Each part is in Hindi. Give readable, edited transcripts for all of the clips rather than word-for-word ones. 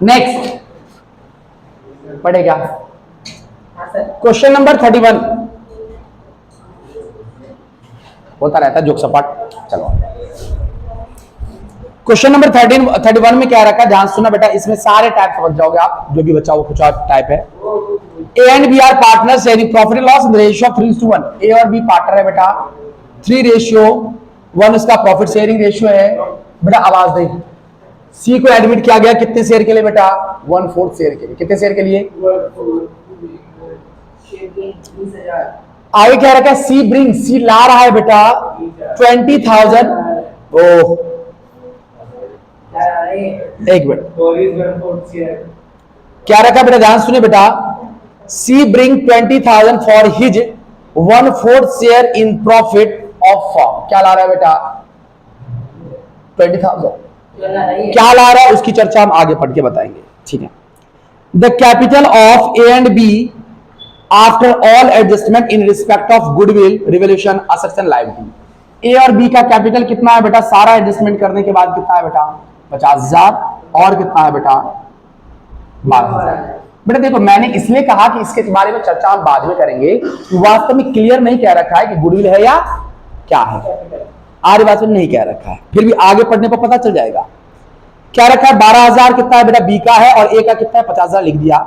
नेक्स्ट पढ़े क्या? क्वेश्चन नंबर 31 होता रहता है जोक सपाट। चलो क्वेश्चन नंबर 31 में क्या रखा, ध्यान सुनना बेटा, इसमें सारे टाइप समझ जाओगे आप, जो भी बच्चा वो कुछ और टाइप है। A and B are partner sharing profit and loss in the ratio of 3:1। A और बी पार्टनर है बेटा, 3:1 उसका प्रॉफिट शेयरिंग रेशियो है बेटा। आवाज दे। सी को एडमिट किया गया कितने शेयर के लिए बेटा? 1/4 शेयर के लिए। कितने शेयर के लिए? आगे क्या रखा है? सी ब्रिंग, सी ला रहा है बेटा 20,000। ओह एक मिनट, क्या रखा बेटा? ध्यान सुनिए बेटा, C bring 20,000 for his 1/4 share in profit of firm. क्या ला रहा है बेटा? 20,000। क्या ला रहा है उसकी चर्चा हम आगे पढ़ के बताएंगे, ठीक है। The capital of A and B after all adjustment in respect of goodwill, revolution, assets and liability. A और बी का कैपिटल कितना है बेटा? सारा एडजस्टमेंट करने के बाद कितना है बेटा? 50,000। और कितना है बेटा? 12,000। बेटा देखो, मैंने इसलिए कहा कि इसके बारे में चर्चा हम बाद में करेंगे, वास्तव में क्लियर नहीं कह रखा है कि गुडविल है या क्या है, आर्य बात में नहीं कह रखा है, फिर भी आगे पढ़ने पर पता चल जाएगा। क्या रखा है? 12,000 कितना है बेटा? बी का है, और ए का कितना है? 50,000 लिख दिया।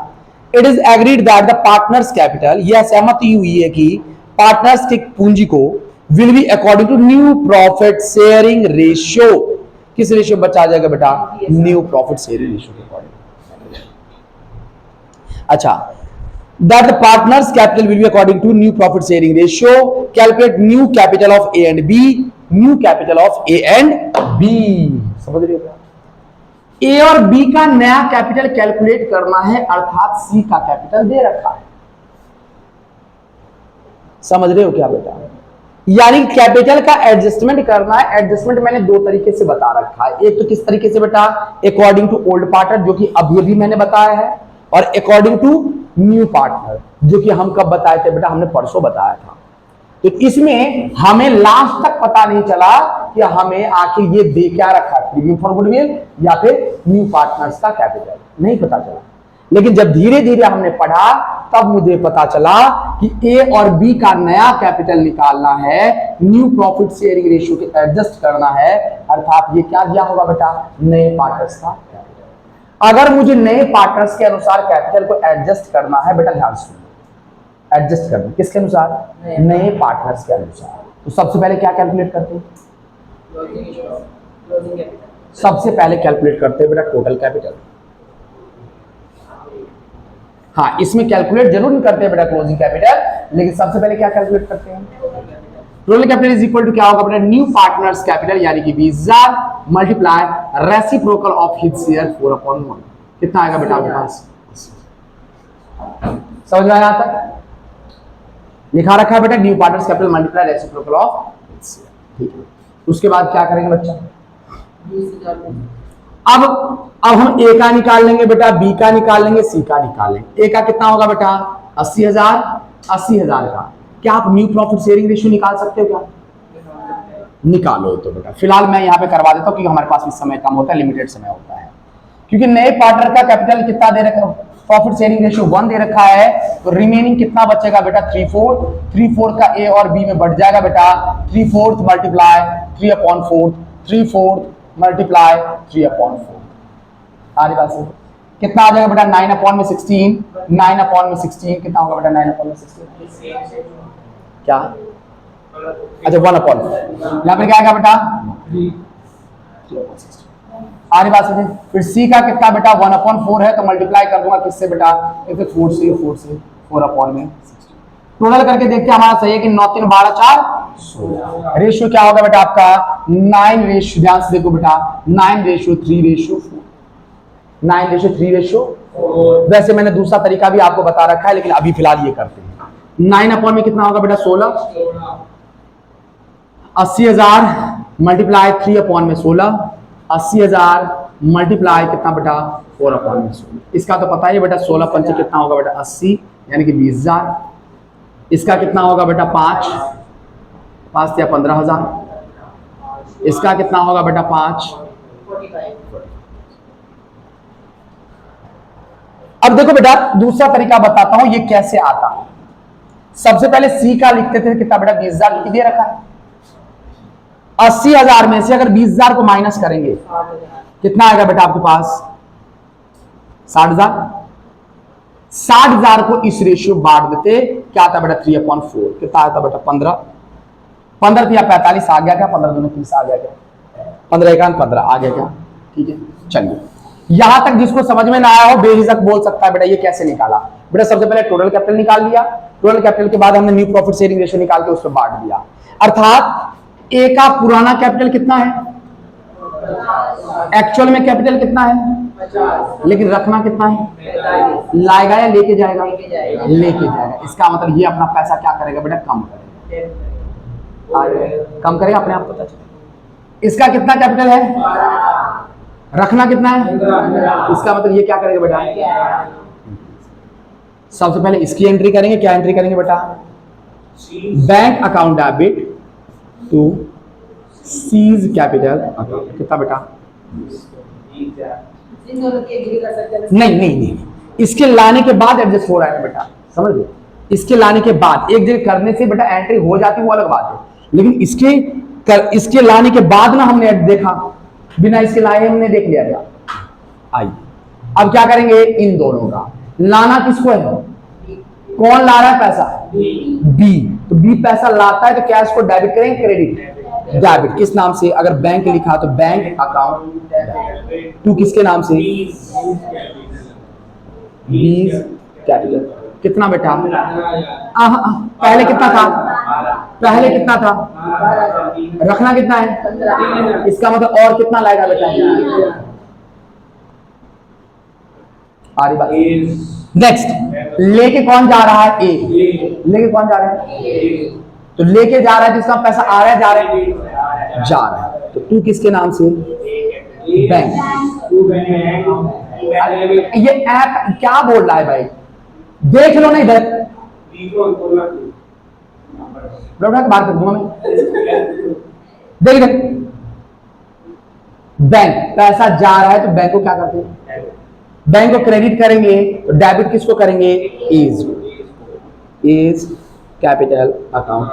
It is agreed that the partners capital, यह सहमति हुई है कि पार्टनर्स की पूंजी को will be according to new profit sharing ratio. किस रेशियो बचा आ जाएगा बेटा? न्यू प्रॉफिट शेयरिंग रेशियो के अकॉर्डिंग। अच्छा, that the partners capital will be according to new profit sharing ratio. Calculate new capital of A and B. New capital of A and B. समझ रहे हो? ए और बी का नया कैपिटल कैलकुलेट करना है, अर्थात सी का कैपिटल दे रखा है। समझ रहे हो क्या बेटा? यानी कैपिटल का एडजस्टमेंट करना है। एडजस्टमेंट मैंने दो तरीके से बता रखा है। एक तो किस तरीके से बेटा? अकॉर्डिंग टू ओल्ड पार्टनर, जो कि अभी अभी मैंने बताया है, और अकॉर्डिंग टू न्यू पार्टनर, जो कि हम कब बताए थे बेटा? हमने परसों बताया था। तो इसमें हमें लास्ट तक पता नहीं चला कि हमें आखिर ये दे क्या रखा है, प्रीमियम फॉर गुडविल या फिर न्यू पार्टनर्स का कैपिटल, नहीं पता चला। लेकिन जब धीरे धीरे हमने पढ़ा तब मुझे पता चला कि ए और बी का नया कैपिटल निकालना है, न्यू प्रॉफिट शेयरिंग रेशियो के एडजस्ट करना है, अर्थात ये क्या दिया होगा बेटा? नए पार्टनर्स का कैपिटल। अगर मुझे नए पार्टनर्स के अनुसार कैपिटल को एडजस्ट करना है बेटा, ध्यान सुनिए, एडजस्ट करना किसके अनुसार? नए पार्टनर्स के अनुसार। तो सबसे पहले क्या कैलकुलेट करते हैं? सबसे पहले कैलकुलेट करते हैं बेटा टोटल कैपिटल। हाँ, इसमें कैलकुलेट जरूर नहीं करते हैं बेटा क्लोजिंग कैपिटल, लेकिन सबसे पहले क्या कैलकुलेट करते हैं? Total capital is equal to क्या होगा बेटा? न्यू पार्टनर्स कैपिटल, यानी कि 20,000 multiply reciprocal of his share 4/1। कितना आएगा बेटा आपके पास? समझ में आया? यहां तक लिखा रखा है बेटा, new partners capital multiply reciprocal of his share, ठीक है। उसके बाद क्या करेंगे बच्चा? अब हम ए का निकाल लेंगे बेटा, बी का निकाल लेंगे, सी का निकाल लेंगे। ए का कितना होगा बेटा? 80,000। 80,000 का क्या आप न्यू प्रॉफिट शेयरिंग रेशियो निकाल सकते हो क्या? निकालो तो बेटा। फिलहाल मैं यहाँ पे करवा देता हूँ क्योंकि हमारे पास इस समय कम होता है, लिमिटेड समय होता है। क्योंकि नए पार्टनर का कैपिटल कितना दे रखा है? प्रॉफिट शेयरिंग रेशियो 1 दे रखा है, तो रिमेनिंग कितना बचेगा बेटा? 3/4। 3/4 का ए और बी में बढ़ जाएगा बेटा 3/4 मल्टीप्लाई 3/4, 3/4 मल्टीप्लाई 3/4। आरी बात से कितना आ जाएगा बेटा? 9/16। 9/16 कितना होगा बेटा? 9/16 क्या? अच्छा 1/4, यहाँ पे क्या आएगा बेटा? 3/16। आरी बात से फिर सी का कितना बेटा? 1/4 है, तो मल्टीप्लाई कर दूंगा किससे बेटा? 4 से 4/16। टोटल करके देखते हैं हमारा सही है कि 9 3 12 4 16। रेशियो क्या होगा बेटा आपका? 9 रेशियो, ध्यान से देखो बेटा, 9:3:4। 9:3:4। वैसे मैंने दूसरा तरीका भी आपको बता रखा है, लेकिन अभी फिलहाल ये करते हैं। 9 में कितना होगा बेटा? 16। 80,000 मल्टीप्लाई 3/16। 80,000 मल्टीप्लाई कितना बेटा? 4/16। इसका तो पता ही है बेटा, 16 पंचे कितना होगा बेटा? 80, यानी कि 20,000। इसका कितना होगा बेटा? 5 या 15,000। इसका कितना होगा बेटा? 5। अब देखो बेटा दूसरा तरीका बताता हूं ये कैसे आता है। सबसे पहले सी का लिखते थे कितना बेटा 20,000 दे रखा है। 80,000 में से अगर 20,000 को माइनस करेंगे कितना आएगा बेटा आपके पास 60,000। 60,000 को इस रेशियो बांट देते क्या आता बेटा 3/4 कितना आता बेटा 15 15 या 45 आ गया क्या 15 दूनी 30 आ गया क्या 15 1 15 आ गया क्या। ठीक है चलिए यहां तक जिसको समझ में ना आया हो बेझिझक बोल सकता है बेटा ये कैसे निकाला। बेटा सबसे पहले टोटल कैपिटल निकाल लिया। टोटल कैपिटल के बाद हमने न्यू प्रॉफिट शेयरिंग रेशियो निकाल के उस पर बांट दिया। अर्थात ए का पुराना कैपिटल कितना है एक्चुअल में कैपिटल कितना है लेकिन रखना कितना है लाएगा या लेके जाएगा लेके जाएगा। इसका मतलब ये अपना पैसा क्या करेगा बेटा कम करेगा कम करेगा अपने आप पता चलेगा। इसका कितना कैपिटल है रखना कितना है इसका मतलब ये क्या करेगा बेटा सबसे पहले इसकी एंट्री करेंगे। क्या एंट्री करेंगे बेटा bank account debit to C's capital account कितना बेटा नहीं इसके लाने के बाद एडजस्ट हो रहा है बेटा समझ लो। इसके लाने के बाद एक जगह करने से बेटा एंट्री हो जाती है वो अलग बात है लेकिन इसके लाने के बाद ना हमने देखा बिना इसके लाए हमने देख लिया क्या आइए अब क्या करेंगे इन दोनों का लाना किसको है कौन ला रहा है पैसा बी तो बी पैसा लाता है तो क्या इसको डेबिट करेंगे क्रेडिट डेबिट किस नाम से अगर बैंक लिखा तो बैंक अकाउंट टू किसके नाम से बीज कैपिटल कितना बेटा पहले कितना था रखना कितना है इसका मतलब और कितना लाएगा बेटा आ रही बात। नेक्स्ट लेके कौन जा रहा है ए लेके कौन जा रहा है तो लेके जा रहा है जिसका पैसा आ रहा है जा रहा है तो तू किसके नाम से बैंक। ये ऐप क्या बोल रहा है भाई देख लो ना इधर बात कर दूंगा मैं देख इधर बैंक पैसा जा रहा है तो बैंक को क्या करते हैं बैंक को क्रेडिट करेंगे तो डेबिट किसको करेंगे इज कैपिटल अकाउंट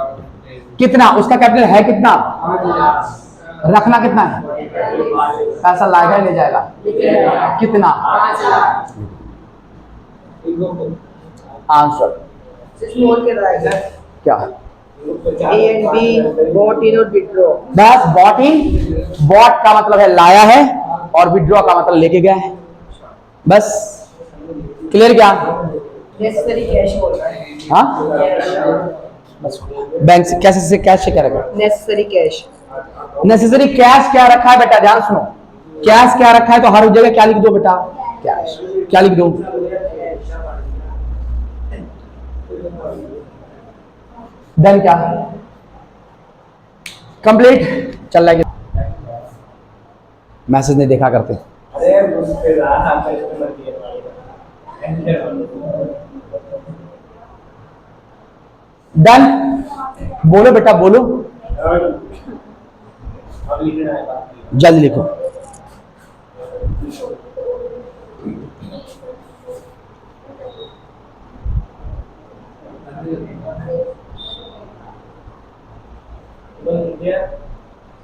कितना उसका कैपिटल है कितना रखना कितना है पैसा लाएगा ले जाएगा कितना आंसर क्या A and B bought in और withdraw बस बॉट इन बॉट का मतलब है लाया है और विड्रॉ का मतलब लेके गया है बस क्लियर क्या necessary cash बोल रहा है हाँ बस बैंक से कैसे से कैश से क्या रखा necessary cash नेसेसरी कैश क्या रखा है बेटा ध्यान सुनो कैश क्या रखा है तो हर जगह क्या लिख दो बेटा कैश क्या लिख दो देन क्या कंप्लीट चल रहा है मैसेज नहीं देखा करते डन बोलो बेटा बोलो जल्दी लिखो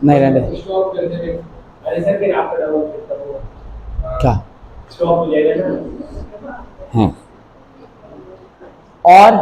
नहीं रहने क्या हाँ और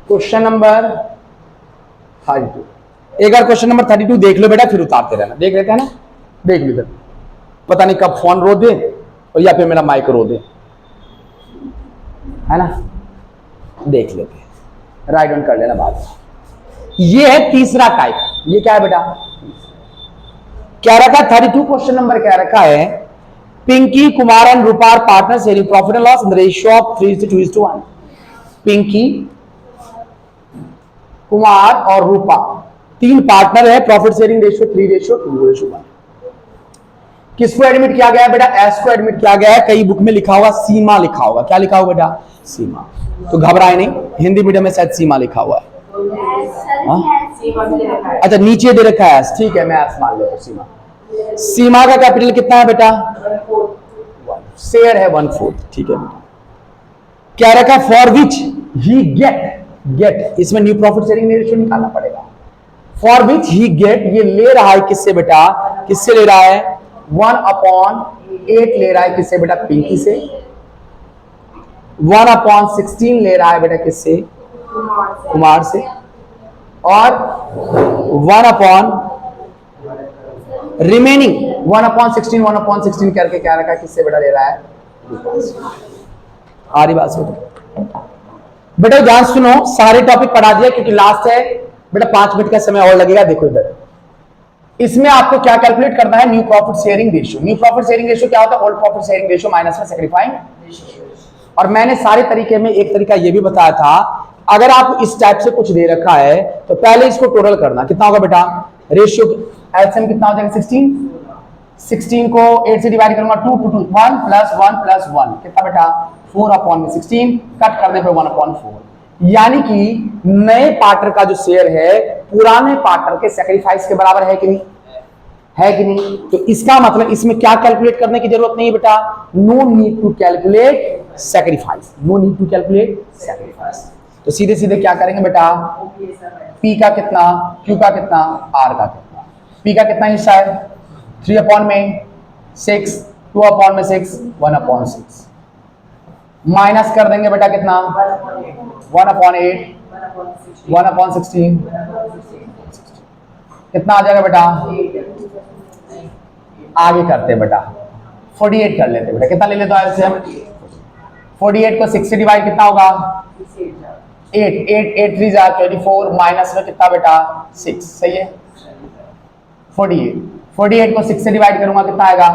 क्वेश्चन नंबर 32 एक बार क्वेश्चन नंबर 32 देख लो बेटा फिर उतारते रहना देख लेते हैं ना देख लो इधर पता नहीं कब फोन रो दे और या फिर मेरा माइक रो दे है ना देख लेते राइट ऑन कर लेना बाद ये है तीसरा टाइप ये क्या है बेटा क्या रखा 32 क्वेश्चन नंबर क्या रखा है पिंकी कुमार एंड रूपार partner sharing profit and loss in the ratio of 3:2:1 Pinky Kumar और रूपा तीन पार्टनर है, प्रॉफिट शेयरिंग रेशियो 3:2:1। किसको एडमिट किया गया है बेटा? एस को एडमिट किया गया है। कई बुक में लिखा होगा सीमा लिखा होगा, क्या लिखा होगा बेटा? सीमा। तो घबराए नहीं, हिंदी मीडियम में शायद सीमा लिखा हुआ है। अच्छा नीचे दे रखा है एस, ठीक है मैं एस मान लेता हूं। सीमा, सीमा का कैपिटल कितना है बेटा? शेयर है 1/4, ठीक है बेटा। क्या रखा? फॉर विच ही गेट, इसमें न्यू प्रॉफिट शेयरिंग रेशियो निकालना पड़ेगा। फॉर विच ही गेट, ये ले रहा है किससे बेटा? किससे ले रहा है? 1/8 ले रहा है किससे बेटा? पिंकी से। 1/16 ले रहा है बेटा किससे? कुमार से। और 1/16 करके क्या रखा है? किससे बेटा ले रहा है? आ रही बात सुनो बेटा, ध्यान सुनो, सारे टॉपिक पढ़ा दिया क्योंकि लास्ट है बेटा, 5 मिनट का समय और लगेगा। देखो इधर, इसमें आपको क्या कैलकुलेट करना है? New profit sharing ratio. New profit sharing ratio क्या होता है? Old profit sharing ratio minus में सैक्रिफाइंग। और मैंने सारे तरीके में एक तरीका ये भी बताया था, अगर आपको इस टाइप से कुछ दे रखा है तो पहले इसको टोटल करना। कितना होगा बेटा? रेशियो एलसीएम कितना हो जाएगा? 16 को 8 से डिवाइड करूंगा 2 2 1 प्लस 1 प्लस 1 कितना बेटा? 4/16 कट करने पे 1/4। यानी कि नए पार्टनर का जो शेयर है पुराने पार्टनर के सैक्रिफाइस के बराबर है कि नहीं? है कि नहीं? तो इसका मतलब इसमें क्या कैलकुलेट करने की जरूरत नहीं है बेटा? No need to calculate sacrifice, no need to calculate sacrifice. तो सीधे सीधे क्या करेंगे बेटा? पी का कितना, क्यू का कितना, आर का कितना। पी का कितना हिस्सा है? 3/6, 2/6, 1/6। माइनस कर देंगे बेटा कितना? 1/8, 1/16 कितना आ जाएगा बेटा? आगे करते हैं बेटा, 48 कर लेते बेटा। कितना ले लेते हैं हम? 48 को 6 से डिवाइड कितना होगा? 8 8 3 जा 24 माइनस में कितना बेटा? 6, सही है। 48 को 6 से डिवाइड करूंगा कितना आएगा?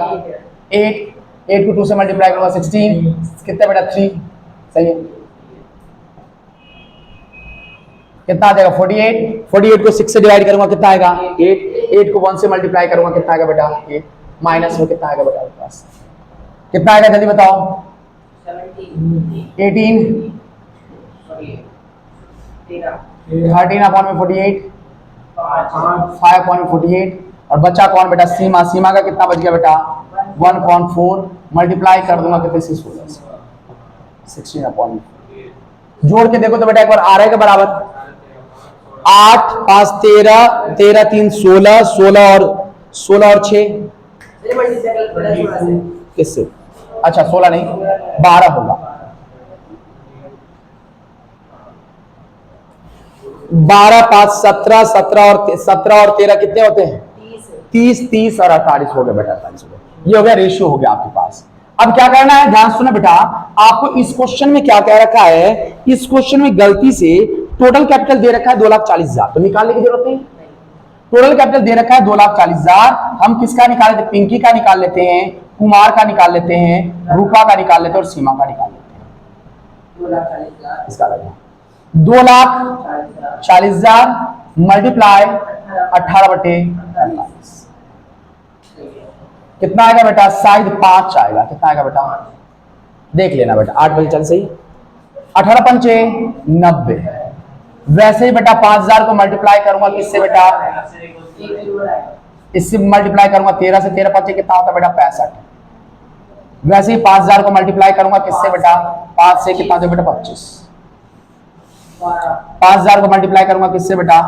8 को 2 से मल्टीप्लाई करूंगा 16 कितना बेटा? 3, सही है। कितना आ जाएगा? 48 को 6 से डिवाइड करूंगा कितना आएगा? 8 को 1 से मल्टीप्लाई करूंगा कितना आएगा बेटा? 8 माइनस में कितना आएगा बेटा? पास कितना आएगा जल्दी बताओ? 18 13/48 5/48 और बच्चा कौन बेटा? सीमा। सीमा का कितना बच गया बेटा? 1/4 मल्टीप्लाई कर दूंगा कितने से? 16/4। जोड़ के देखो तो बेटा एक बार आ रहा है के बराबर 8 5 13 13 3 16 16 और 6 किससे? अच्छा 16 नहीं 12 होगा। 12 5 17 17 और 13 कितने होते हैं? 30 और 48 हो गए बेटा। 48 हो गए। ये हो गया रेशियो हो गया आपके पास। अब क्या करना है? ध्यान सुनो बेटा, आपको इस क्वेश्चन में क्या कह रखा है? इस क्वेश्चन में गलती से टोटल कैपिटल दे रखा है 2,40,000, तो निकालने की जरूरत नहीं। टोटल कैपिटल दे रखा है 2,40,000। हम किसका निकाल लेते? पिंकी का निकाल लेते हैं, कुमार का निकाल लेते हैं, रूपा का निकाल लेते हैं और सीमा का निकाल लेते हैं। इसका लगा 2,40,000 मल्टीप्लाई 18/48 कितना आएगा बेटा? शायद 5 आएगा। कितना आएगा बेटा? देख लेना बेटा, 8 बजे चल सही। 18×5 90। वैसे ही बेटा 5,000 को मल्टीप्लाई करूंगा किससे बेटा? इससे मल्टीप्लाई करूंगा 13 से। 13×5 कितना होता है बेटा? 65। वैसे ही 5,000 को मल्टीप्लाई करूंगा किससे बेटा? 5 से कितना होता है बेटा? 25। 5,000 को मल्टीप्लाई करूंगा किससे बेटा?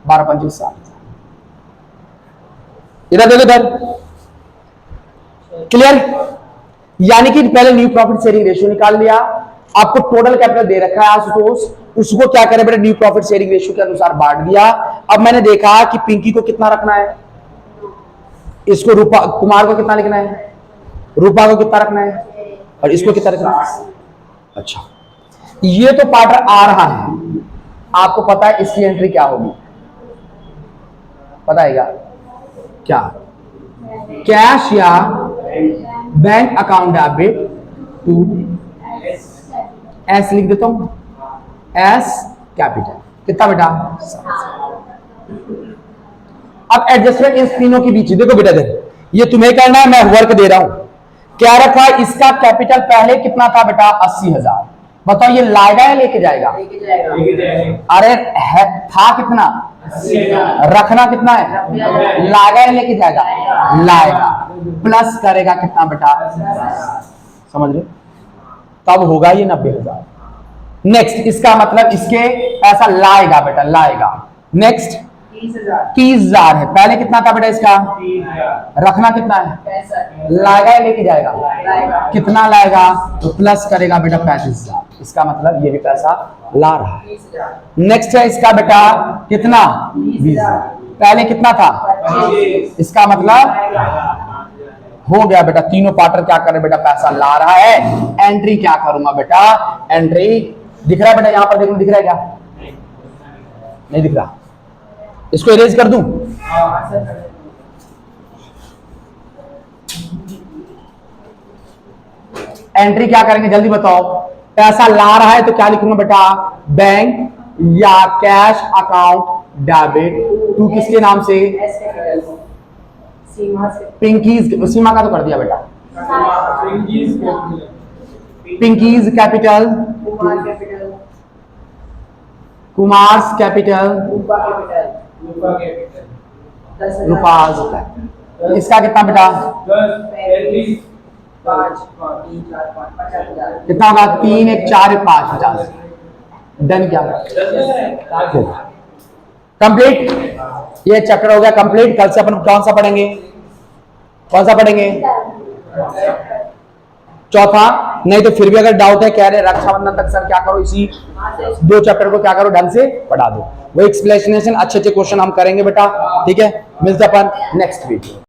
12×5 60। इधर देखो इधर, क्लियर? यानी कि पहले न्यू प्रॉफिट शेयरिंग रेशियो निकाल लिया। आपको टोटल कैपिटल दे रखा है आशुतोष, उसको क्या करें बेटा? न्यू प्रॉफिट शेयरिंग रेशियो के अनुसार बांट दिया। अब मैंने देखा कि पिंकी को कितना रखना है, इसको रूपा, कुमार को कितना लिखना है, रूपा को कितना रखना है और इसको कितना रखना है। अच्छा ये तो पार्टनर आ रहा है, आपको पता है इसकी एंट्री क्या होगी? बताएगा क्या? कैश या bank account debit to S लिख देता हूं, एस कैपिटल। कितना बेटा? अब एडजस्टमेंट इन तीनों के बीच, देखो बेटा देखो, ये तुम्हें करना है, मैं वर्क दे रहा हूं। क्या रखा है, इसका कैपिटल पहले कितना था बेटा, 80,000। बताओ ये लाएगा या लेके जाएगा? लेके जाएगा। अरे है, था कितना, 80,000। रखना कितना है, लाएगा या लेके जाएगा? लाएगा। प्लस करेगा कितना बेटा, समझ रहे? तब होगा ये 90,000। नेक्स्ट, इसका मतलब इसके पैसा लाएगा बेटा, लाएगा। नेक्स्ट 30,000 है, पहले कितना था बेटा इसका, रखना कितना है, लाएगा या लेके जाएगा? कितना लाएगा, तो प्लस करेगा बेटा 35,000। इसका मतलब ये भी पैसा ला रहा है। नेक्स्ट है इसका बेटा कितना, 20,000, पहले कितना था, इसका मतलब हो गया बेटा, तीनों पार्टनर क्या कर रहे बेटा, पैसा ला रहा है। एंट्री क्या करूंगा बेटा, एंट्री दिख रहा है बेटा, यहां पर देखो, दिख रहा है क्या, नहीं दिख रहा, इसको इरेज कर दूं? एंट्री क्या करेंगे जल्दी बताओ, पैसा ला रहा है तो क्या लिखूंगा बेटा, बैंक या कैश अकाउंट डेबिट टू किसके नाम से, पिंकीज, सीमा का तो कर दिया बेटा, Pinky's capital, Kumar's capital, Rupa's capital. इसका कितना बेटा, कितना होगा, 3 1 4 1 5 50। डन क्या, कंप्लीट। ये चैप्टर हो गया कंप्लीट। कल से अपन कौन सा पढ़ेंगे, कौन सा पढ़ेंगे, चौथा। नहीं तो फिर भी अगर डाउट है, कह रहे रक्षाबंधन तक सर क्या करो, इसी 2 चैप्टर को क्या करो, ढंग से पढ़ा दो। वो एक्सप्लेनेशन अच्छे अच्छे क्वेश्चन हम करेंगे बेटा, ठीक है। मिलते अपन नेक्स्ट वीक।